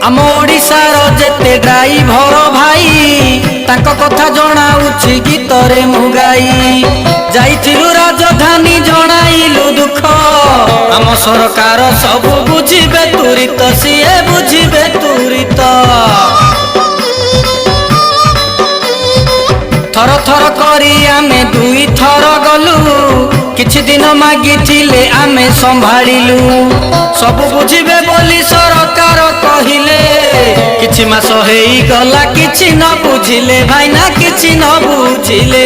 आम ओडिशार जेते ड्राइभर भाई तांको कथा जणाउछि गीतरे मु गाई जाइथिलु राजधानी जणाइलु दुख आम सरकार सब बुझिबे तुरित सिए बुझिबे तुरित थर थर करी आमे दुई थर गलु किछि दिन मागिथिले आमे संभाळिलु सब बुझिबे बोली सरकार कहिले किछि मास हेई गला किछि न बुझिले भाईना किछि न बुझिले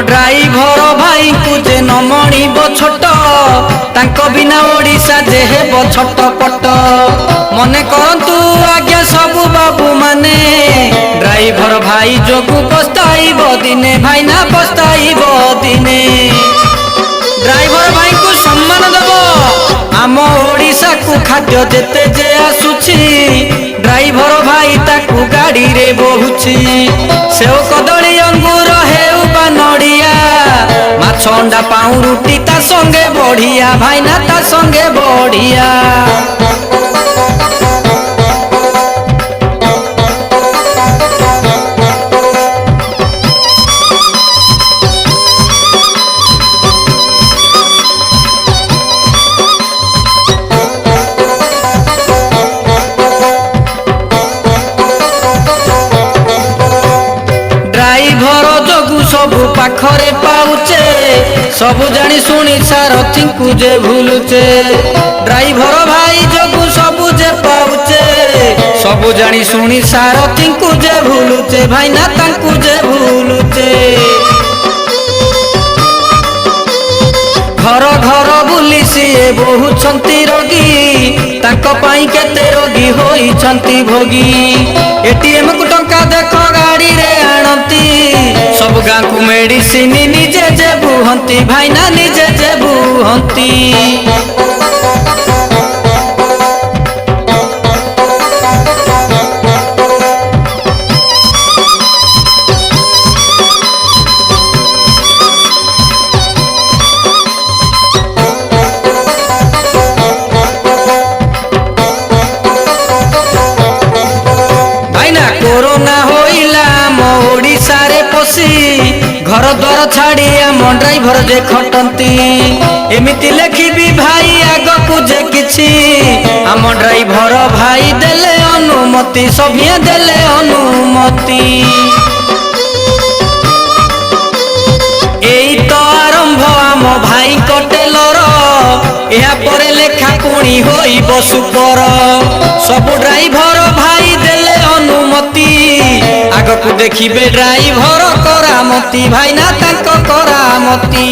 ड्राइभर भाई को जे न मणिब छोट तांको बिना ओडिशा जे हेब छटपट मने करंतु आज्ञा सबु बाबू माने ड्राइभर भाई जोगु पस्ताइब दिने भाईना पस्ताइब दिने ड्राइभर भाई को सम्मान देव आम ओडिशा को खाद्य जेते जे आसुछि ड्राइभर भाई ताकू गाड़ी रे बहुछि सेव कदली अंगूर हेउ बा नड़िया माछ अंडा पाऊ रुटी ता संगे बढ़िया भाईना ता संगे बढ़िया सबु पाखरे पाउचे सबु जानी सुनी सारथी को जे भूलुचे ड्राइभर भाई जोगु सबु जे पाउचे सबु जानी सुनी सारथी को जे भूलुचे भाईना तांकु जे भूलुचे घर घर बुली सिए बहुत छंती रोगी तांको पाई केते रोगी होई छंती भोगी एटीएम को टंका देखो गाड़ी रे आणंती सब गाँ को मेडिसिन निजे जे बुहंती भाईना निजे जे बुहंती कोरोना होइला मो ओडिशा रे पसी घर द्वार छाड़ी आम ड्राइभर जे खटंती एमिति लेखिबी भाई आग को जे किछि आम ड्राइभर भाई देले अनुमति सभिए देले अनुमति एई तो आरंभ आम भाई कटेलर या परे लेखा पुणी होई बसुपर सब ड्राइभर भाई देले अनुमति आग को देखिबे ड्राइभर करामती भाईना तांको करामती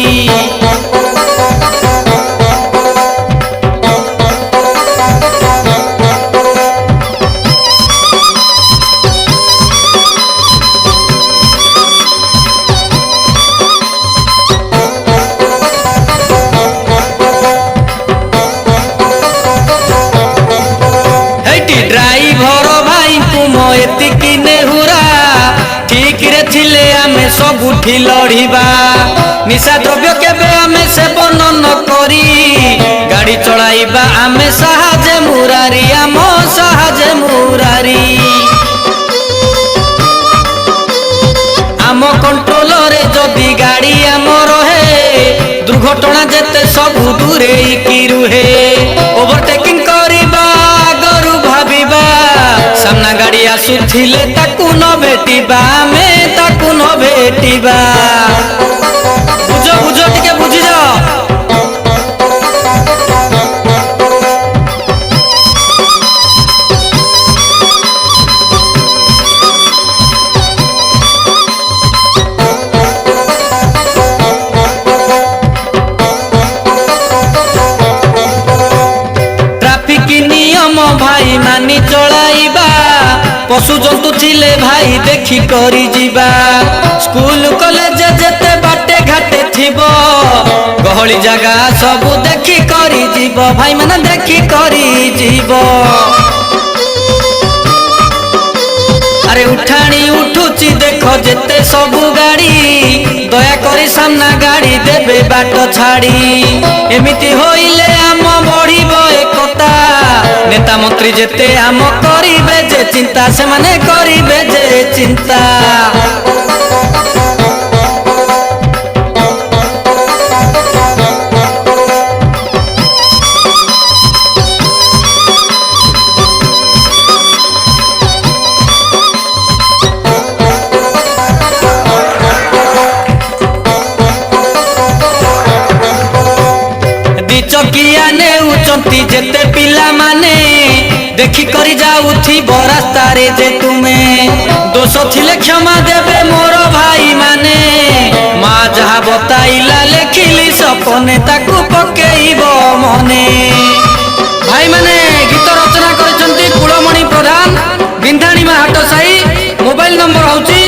ड्राइभर भाई को एतिकी नेहुरा ठीक रे थिले आमे सबुठी लड़िबा निशा द्रव्य केबे आमे सेवन न करी गाड़ी चलाइबा आमे साहाजे मुरारी आम साहाजे मुरारी आम कंट्रोल रे जदि गाड़ी आम रहे दुर्घटना जेते सब दूरे की रुहे ओवरटेकिंग करिबा सामना गाड़ी आसुथिले ताकू न भेटिबा में ताकू न भेटिबा बुझो बुझो टिके बुझी जाओ ट्रैफिक नियम भाई मानी चलाइबा पशु जंतु थिले भाई देखी करी जीवा स्कूल कॉलेज जेते बाटे घाटे थिबो गहली जगह सबू देखी करी जीव भाई माने देखी करी जीव अरे उठाणी उठुची देख जेते सबू गाड़ी दया करी सामना गाड़ी देबे बाट छाड़ी एमिति होइले आम बढ़िब एकता नेता मंत्री जेते आम करिबे जे चिंता से माने करिबे जे चिंता चकिया नेउचंती जेते पिला माने देखी करी जाउथी बरास्तारे जे तुमे दोष थिले क्षमा देबे मोर भाई माने माँ जहा बताइला लेखिली सपने ताकू पकेइबो मने भाई माने गीत रचना करिसंती कुलमणि प्रधान बिंधाणी मा हाट साई मोबाइल नंबर होची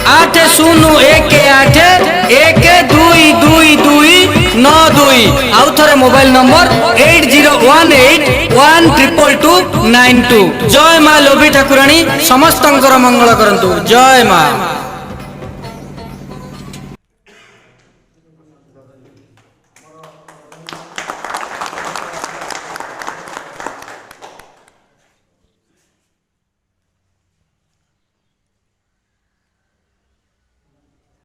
8018212292 आउ थरे मोबाइल नंबर 8018122292 जय माँ लोभी ठाकुराणी समस्तंकर मंगल करंतु जय माँ।